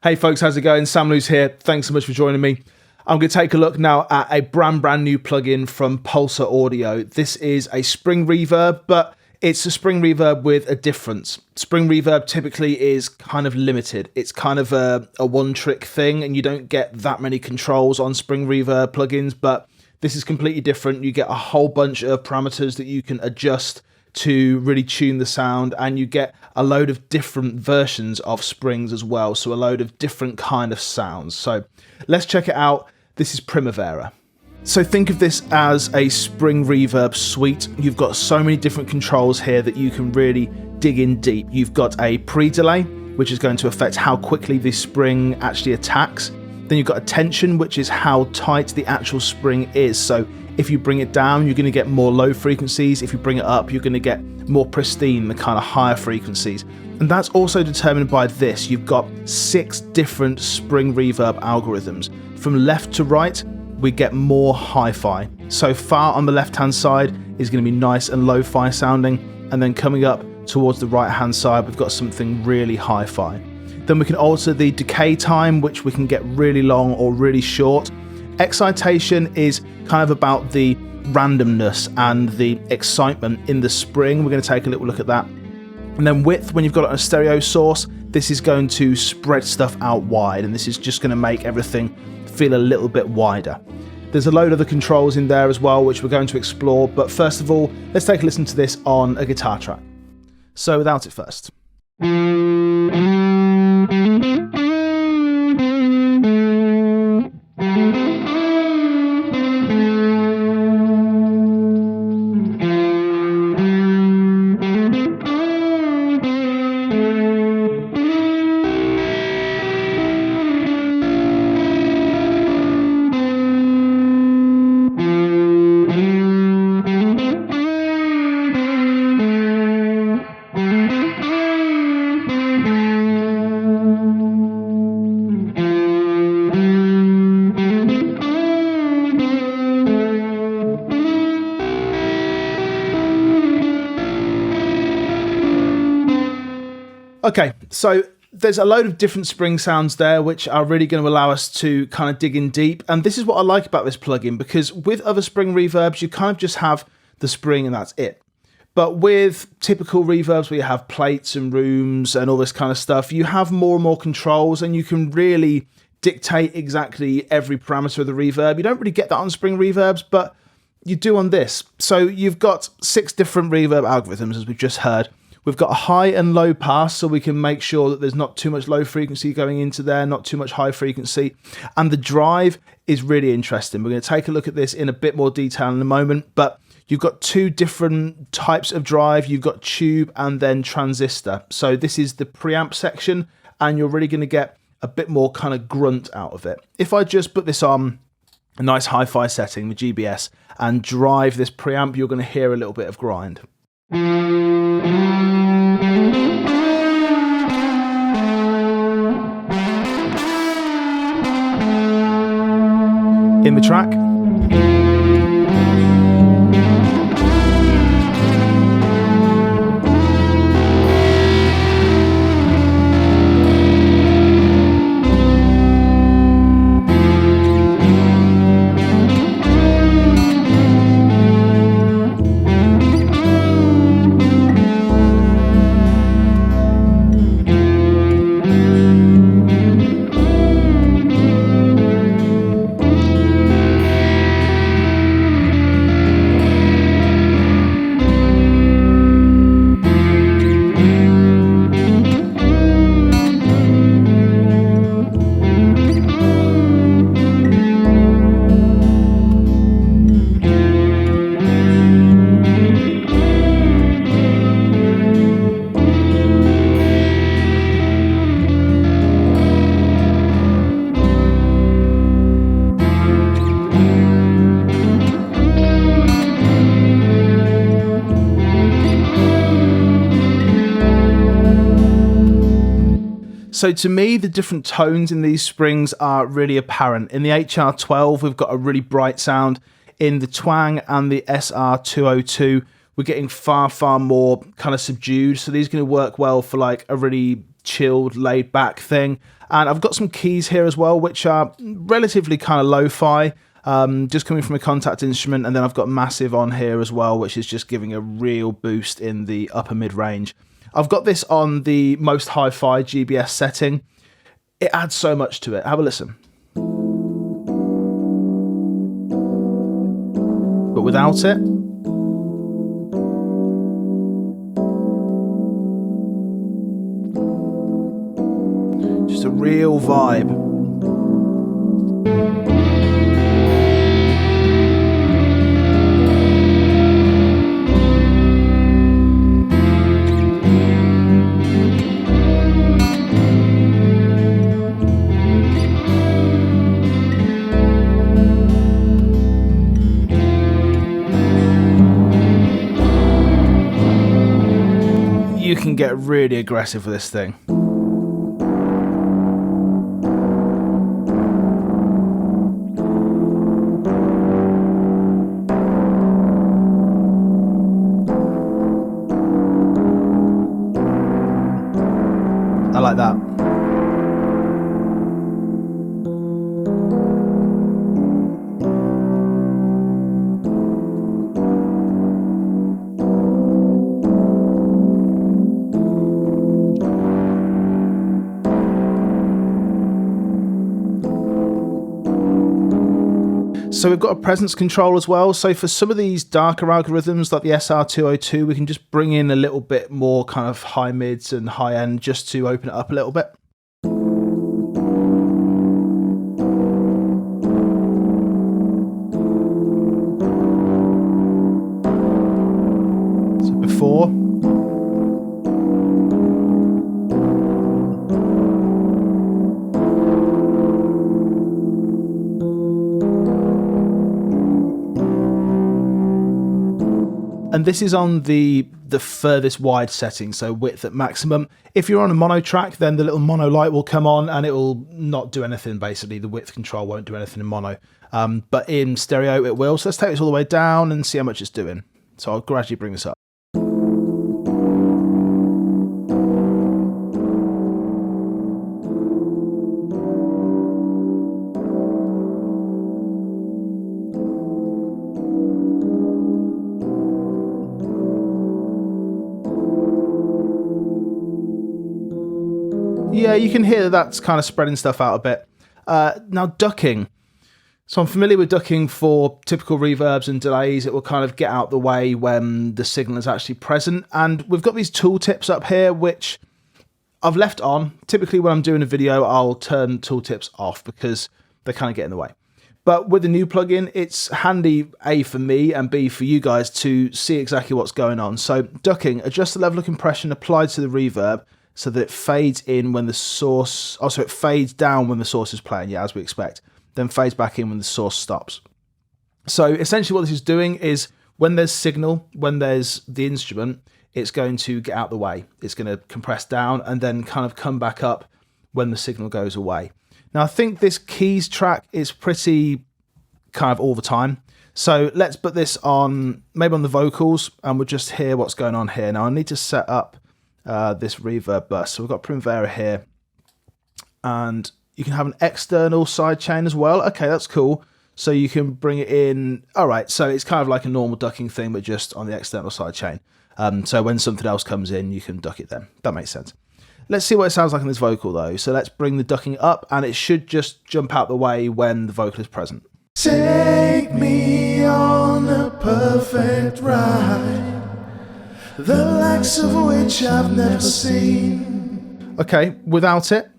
Hey folks, how's it going? Sam Lewis here. Thanks so much for joining me. I'm going to take a look now at a brand new plugin from Pulsar Audio. This is a spring reverb, but it's a spring reverb with a difference. Spring reverb typically is kind of limited. It's kind of a one-trick thing, and you don't get that many controls on spring reverb plugins, but this is completely different. You get a whole bunch of parameters that you can adjust to really tune the sound, and you get a load of different versions of springs as well, so a load of different kind of sounds. So let's check it out. This is Primavera. So think of this as a spring reverb suite. You've got so many different controls here that you can really dig in deep. You've got a pre-delay, which is going to affect how quickly the spring actually attacks. Then you've got a tension, which is how tight the actual spring is. So if you bring it down, you're going to get more low frequencies. If you bring it up, you're going to get more pristine, the kind of higher frequencies. And that's also determined by this. You've got 6 different spring reverb algorithms. From left to right, we get more hi-fi. So far on the left-hand side is going to be nice and lo-fi sounding. And then coming up towards the right-hand side, we've got something really hi-fi. Then we can alter the decay time, which we can get really long or really short. Excitation is kind of about the randomness and the excitement in the spring. We're going to take a little look at that. And then width, when you've got it on a stereo source, this is going to spread stuff out wide, and this is just going to make everything feel a little bit wider. There's a load of the controls in there as well, which we're going to explore. But first of all, let's take a listen to this on a guitar track. So without it first. Okay, so there's a load of different spring sounds there, which are really going to allow us to kind of dig in deep. And this is what I like about this plugin, because with other spring reverbs, you kind of just have the spring and that's it. But with typical reverbs where you have plates and rooms and all this kind of stuff, you have more and more controls, and you can really dictate exactly every parameter of the reverb. You don't really get that on spring reverbs, but you do on this. So you've got 6 different reverb algorithms, as we've just heard. We've got a high and low pass, so we can make sure that there's not too much low frequency going into there, not too much high frequency. And the drive is really interesting. We're going to take a look at this in a bit more detail in a moment, but you've got 2 different types of drive. You've got tube and then transistor. So this is the preamp section, and you're really going to get a bit more kind of grunt out of it. If I just put this on a nice hi-fi setting with GBS and drive this preamp, you're going to hear a little bit of grind. In the track. So to me, the different tones in these springs are really apparent. In the HR12, we've got a really bright sound. In the Twang and the SR202, we're getting far more kind of subdued. So these are going to work well for like a really chilled, laid back thing. And I've got some keys here as well, which are relatively kind of lo-fi, just coming from a contact instrument. And then I've got massive on here as well, which is just giving a real boost in the upper mid range. I've got this on the most hi-fi GBS setting. It adds so much to it. Have a listen. But without it, just a real vibe. You can get really aggressive with this thing. I like that. So we've got a presence control as well. So for some of these darker algorithms like the SR202, we can just bring in a little bit more kind of high mids and high end just to open it up a little bit. So before. And this is on the furthest wide setting, so width at maximum. If you're on a mono track, then the little mono light will come on and it will not do anything, basically. The width control won't do anything in mono. But in stereo, it will. So let's take this all the way down and see how much it's doing. So I'll gradually bring this up. Yeah, you can hear that that's kind of spreading stuff out a bit. Now, ducking. So I'm familiar with ducking for typical reverbs and delays. It will kind of get out the way when the signal is actually present. And we've got these tooltips up here, which I've left on. Typically when I'm doing a video, I'll turn tooltips off because they kind of get in the way. But with the new plugin, it's handy, A, for me, and B, for you guys to see exactly what's going on. So ducking, adjust the level of compression applied to the reverb so that it fades in when the source, also it fades down when the source is playing, yeah, as we expect, then fades back in when the source stops. So essentially what this is doing is when there's signal, when there's the instrument, it's going to get out the way. It's going to compress down and then kind of come back up when the signal goes away. Now I think this keys track is pretty kind of all the time. So let's put this on, maybe on the vocals, and we'll just hear what's going on here. Now I need to set up this reverb bus. So we've got Primvera here, and you can have an external sidechain as well. Okay, that's cool. So you can bring it in. All right, so it's kind of like a normal ducking thing, but just on the external sidechain. So when something else comes in, you can duck it then. That makes sense. Let's see what it sounds like in this vocal though. So let's bring the ducking up, and it should just jump out the way when the vocal is present. Take me on a perfect ride, the likes of which I've never seen. Okay, without it.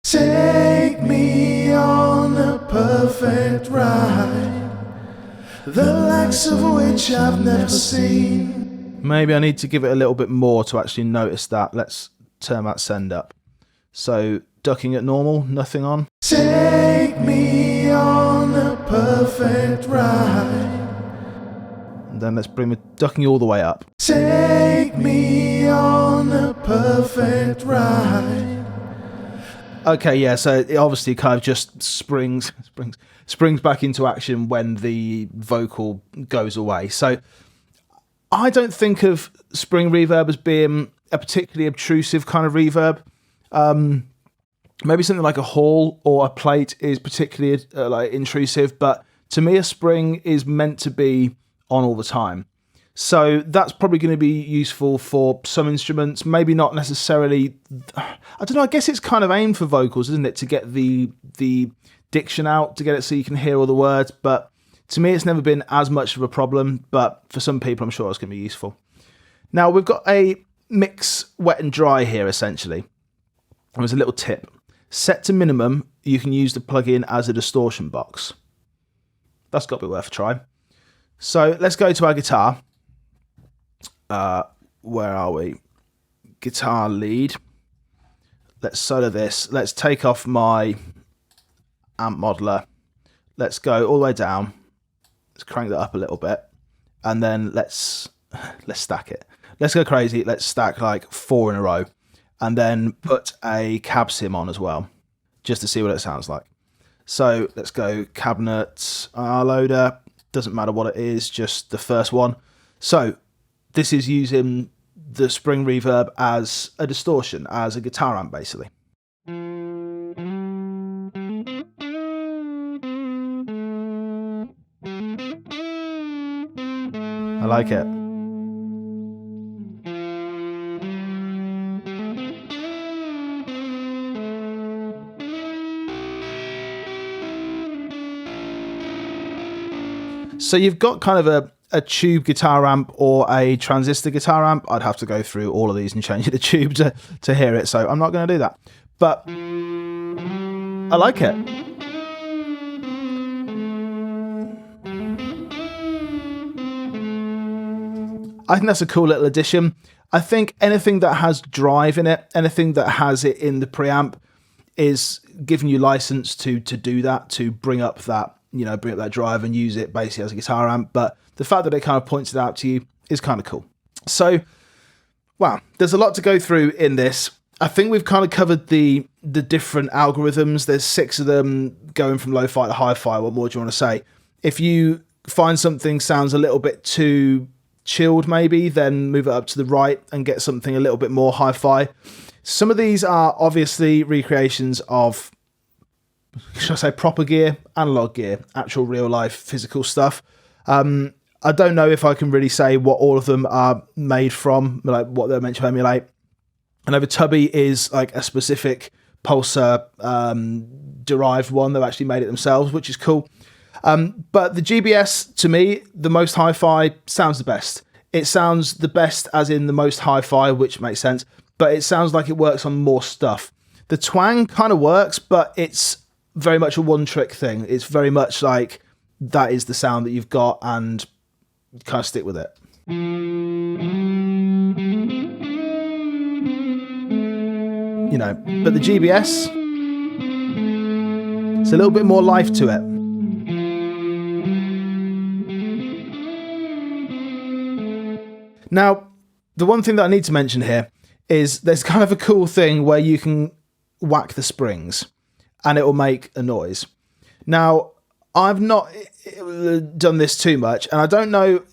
Take me on a perfect ride, the likes of which I've never seen. Maybe I need to give it a little bit more to actually notice that. Let's turn that send up. So ducking at normal, nothing on. Take me on a perfect ride. And then let's bring the ducking all the way up. Take me on a perfect ride. Okay, yeah, so it obviously kind of just springs back into action when the vocal goes away. So I don't think of spring reverb as being a particularly obtrusive kind of reverb. Maybe something like a hall or a plate is particularly like intrusive, but to me a spring is meant to be on all the time. So that's probably going to be useful for some instruments, maybe not necessarily. I don't know, I guess it's kind of aimed for vocals, isn't it, to get the diction out, to get it so you can hear all the words, but to me it's never been as much of a problem, but for some people I'm sure it's going to be useful. Now we've got a mix wet and dry here essentially. There's a little tip. Set to minimum, you can use the plugin as a distortion box. That's got to be worth a try. So let's go to our guitar. Where are we? Guitar lead. Let's solo this. Let's take off my amp modeler. Let's go all the way down. Let's crank that up a little bit. And then let's stack it. Let's go crazy. Let's stack like 4 in a row. And then put a cab sim on as well, just to see what it sounds like. So let's go cabinet, loader, doesn't matter what it is, just the first one. So this is using the spring reverb as a distortion, as a guitar amp basically. I like it. So you've got kind of a tube guitar amp or a transistor guitar amp. I'd have to go through all of these and change the tube to hear it, so I'm not going to do that. But I like it. I think that's a cool little addition. I think anything that has drive in it, anything that has it in the preamp is giving you license to do that, to bring up that, bring up that drive and use it basically as a guitar amp. But the fact that it kind of points it out to you is kind of cool. So, wow, there's a lot to go through in this. I think we've kind of covered the different algorithms. There's 6 of them going from lo-fi to hi-fi. What more do you want to say? If you find something sounds a little bit too chilled maybe, then move it up to the right and get something a little bit more hi-fi. Some of these are obviously recreations of, should I say, proper gear, analog gear, actual real life physical stuff. I don't know if I can really say what all of them are made from, like what they're meant to emulate. I know the Tubby is like a specific Pulsar derived one. They've actually made it themselves, which is cool. But the GBS, to me, the most hi-fi sounds the best. It sounds the best as in the most hi-fi, which makes sense, but it sounds like it works on more stuff. The twang kind of works, but it's very much a one-trick thing. It's very much like that is the sound that you've got and kind of stick with it. But the GBS, it's a little bit more life to it. Now, the one thing that I need to mention here is there's kind of a cool thing where you can whack the springs and it will make a noise. Now, I've not done this too much, and I don't know,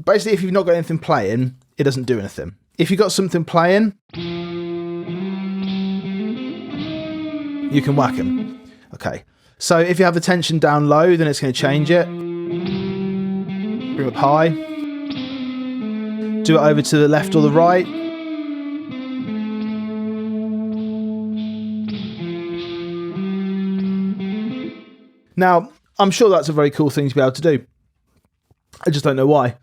basically if you've not got anything playing, it doesn't do anything. If you've got something playing, you can whack them. Okay, so if you have the tension down low, then it's going to change it. Bring up high. Do it over to the left or the right. Now, I'm sure that's a very cool thing to be able to do. I just don't know why.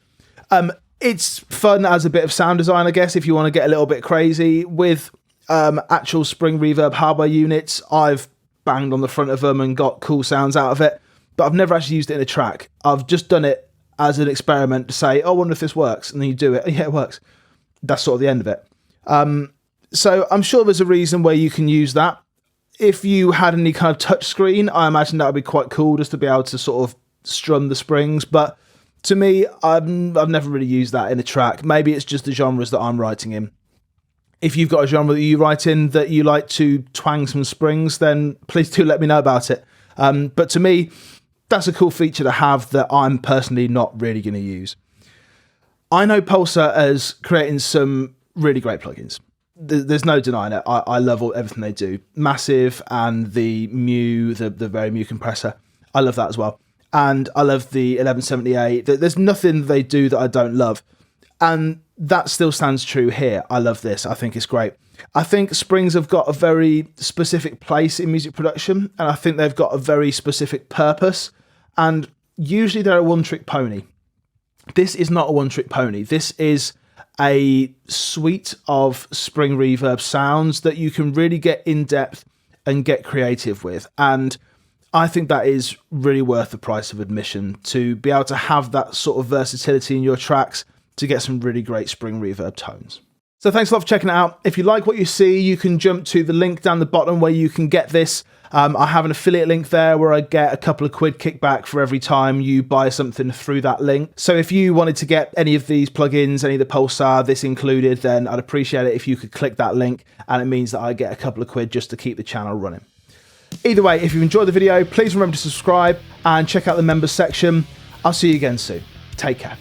It's fun as a bit of sound design, I guess, if you want to get a little bit crazy. With actual spring reverb hardware units, I've banged on the front of them and got cool sounds out of it, but I've never actually used it in a track. I've just done it as an experiment to say, oh, I wonder if this works, and then you do it. Yeah, it works. That's sort of the end of it. So I'm sure there's a reason where you can use that. If you had any kind of touch screen, I imagine that would be quite cool just to be able to sort of strum the springs. But to me, I've never really used that in a track. Maybe it's just the genres that I'm writing in. If you've got a genre that you write in that you like to twang some springs, then please do let me know about it. But to me, that's a cool feature to have that I'm personally not really going to use. I know Pulsar is creating some really great plugins. there's no denying it. I love everything they do. Massive, and the Mu, the very Mu compressor. I love that as well. And I love the 1178. There's nothing they do that I don't love. And that still stands true here. I love this. I think it's great. I think Springs have got a very specific place in music production, and I think they've got a very specific purpose. And usually they're a one-trick pony. This is not a one-trick pony. This is a suite of Spring Reverb sounds that you can really get in depth and get creative with. And I think that is really worth the price of admission, to be able to have that sort of versatility in your tracks to get some really great Spring Reverb tones. So thanks a lot for checking it out. If you like what you see, you can jump to the link down the bottom where you can get this. I have an affiliate link there where I get a couple of quid kickback for every time you buy something through that link. So if you wanted to get any of these plugins, any of the Pulsar, this included, then I'd appreciate it if you could click that link, and it means that I get a couple of quid just to keep the channel running. Either way, if you enjoyed the video, please remember to subscribe and check out the members section. I'll see you again soon. Take care.